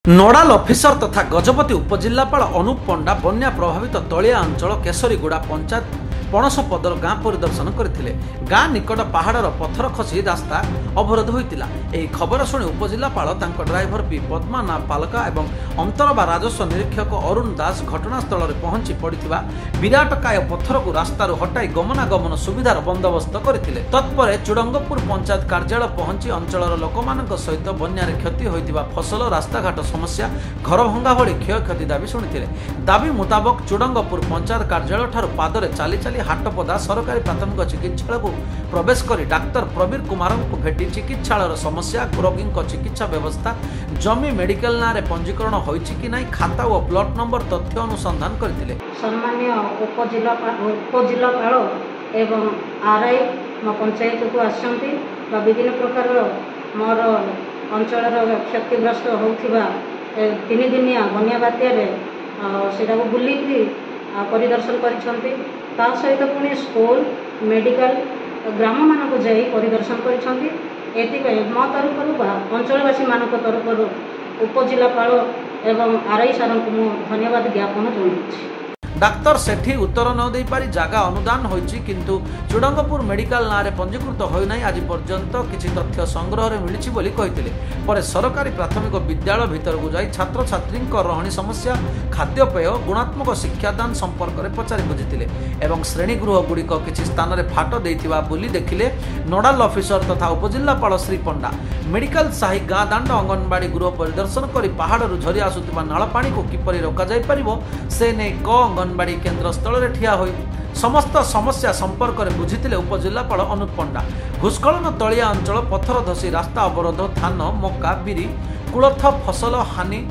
नोडाल officer तथा गजपति उपजिल्लापाल अनुप पंडा बन्या प्रभावित तलिया अंचल केशरीगुड़ा पंचायत पणसपदर गाँ परिदर्शन करते गाँ निकट पहाड़र पत्थर खसी रास्ता अवरोध होता। यह खबर शुणी उपजिल्लापाल ड्राइवर पी पद्मा ना पालका और अंतरबा राजस्व निरीक्षक अरुण दास घटनास्थल में पहुंची पड़ा विराटकाय पत्थर को रास्तार हटाई गमनागमन सुविधार बंदोबस्त करते। तत्पर चुडंगपुर पंचायत कार्यालय पहुंची अंचल लोक सहित बन्यार क्षति होता फसल रास्ताघाट समस्या घर भंगा भली क्षयक्षति दाबी शुणी दाबी मुताबक चुडंगपुर पंचायत कार्यालय ठारू पादरे चाली चाली हाटपदा सरकारी प्राथमिक चिकित्सालय को प्रवेश कर डाक्तर प्रवीर कुमार को भेटी चिकित्सालय समस्या रोगी चिकित्सा व्यवस्था जमी मेडिकल ना रे पंजीकरण होइछि कि नहीं खाता और प्लॉट नंबर तथ्य अनुसंधान करथिले। सम्मान्य उपजिल्लापाल एवं आरआई मो पंचायत को आसछन्ती विभिन्न प्रकार मोर अंचल क्षतिग्रस्त होउथिबा 3 दिनिया बन्या बात्यारे सेटा को बुलिकी परिदर्शन करिसन्ती। ता सहित पुणी स्कूल मेडिकल ग्राम मानक जाई परिदर्शन करिसन्ती। एथिपाई मो तरफ अंचलवासी मानक तरफ उपजिल्लापाल एवं आरआई सार को मु धन्यवाद ज्ञापन जणाउछि। डाक्तर सेठी उत्तर न दे पारी जागा अनुदान होइछि किंतु चुडंगपुर मेडिकल ना रे पंजीकृत होई नाही आज पर्यंत किछि तथ्य संग्रह रे मिलिछि बोली कहिथिले। पर सरकारी प्राथमिक विद्यालय भीतर को जाई छात्र छात्री रहणी समस्या खाद्यपेय गुणात्मक शिक्षादान संपर्क में पचारि बुझिथिले एवं श्रेणीगृह गुड़िक किछि स्थान रे फाट देइथिबा बोली देखिले। नोडाल अफिसर तथा उपजिल्लापाल श्री पंडा मेडिकल साही गाँ दांड अंगनवाड़ी गृह परिदर्शन कर पहाड़ू झरी आसुथिबा नाल पानी को किपरि रोका जाय परिबो से नै अंगनवाड़ी केन्द्र स्थल में ठिया होई समस्त समस्या संपर्क में बुझीथिले उपजिल्लापाल अनुप पंडा। भूस्खलन तलिया अंचल पत्थर धसी रास्ता अवरोध धान मक्का बिरी कुलथ फसल हानि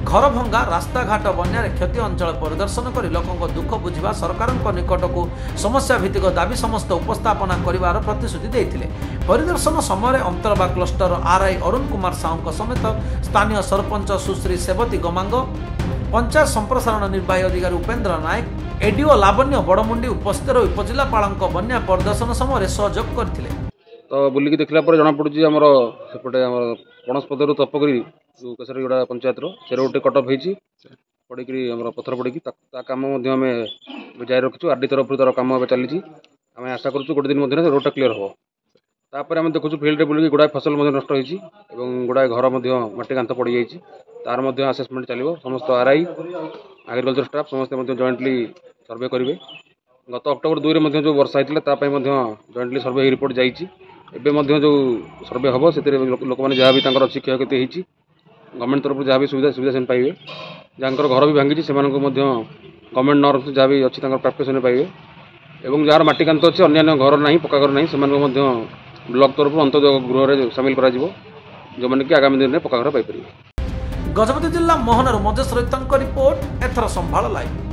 घर भंगा रास्ताघाट बन्यार क्षति अंचल परिदर्शन कर लोकों दुख बुझा सरकार निकट को समस्या भित्तिक दाबी समस्त उपस्थापना कर प्रतिश्रुति देते। परिदर्शन समय अंतरबा क्लस्टर आरआई अरुण कुमार साहू समेत स्थानीय सरपंच सुश्री सेवती गमांग पंचायत संप्रसारण निर्वाही अधिकारी उपेन्द्र नायक एडीओ लावण्य बड़मुंडी उपस्थित रही उपजिल्लापाल बन्या परिदर्शन समय सहयोग करते। तो बुलिकी देखला पर जना पड़ुची हमर सेपटे हमर पणसपदरु तपकरी केशरीगुड़ा पंचायत से रोड कटअप होईची पड़ीकरी हमर पत्थर पड़ीकी ता काम मध्ये हमें जारी रखिछु। आरडी तरफ तार काम अब चलीची हमें आशा करूछु गोटे दिन मध्ये रोडटा क्लियर हो। तापर हम देखुछु फील्ड रे बुलिकी गुडा फसल मध्ये नष्ट होईची एवं गुडा घर मध्ये माटी कांथ पड़ी जाईची तार मध्ये असेसमेंट चलिबो। समस्त आरआई एग्रीकल्चर स्टाफ समस्त मध्ये जॉइंटली सर्वे करिवे। गत अक्टोबर 2 रे मध्ये जो वर्षा होइतिला ता पय मध्ये जॉइंटली सर्वे रिपोर्ट जाईची। एबे मध्ये जो सर्वे हम से लोक मैंने जहाँ भी अच्छी क्षयक्षति होती गवर्नमेंट तरफ जहाँ भी सुविधा से पाइबे जहाँ घर भी भांगी से गवर्नमेंट नर्म जहाँ भी अच्छी प्राप्य से पाइबे एवं जार माटी कांत अच्छे अन्य घर ना पक्का घर ना से ब्लॉक तरफ अंत्योदय गृह सामिल करा जो मैंने कि आगामी दिन में पक्का घर पाइपर। गजपति जिला मोहनर मजेश रैतंक रिपोर्ट एथर संभाल लाइव।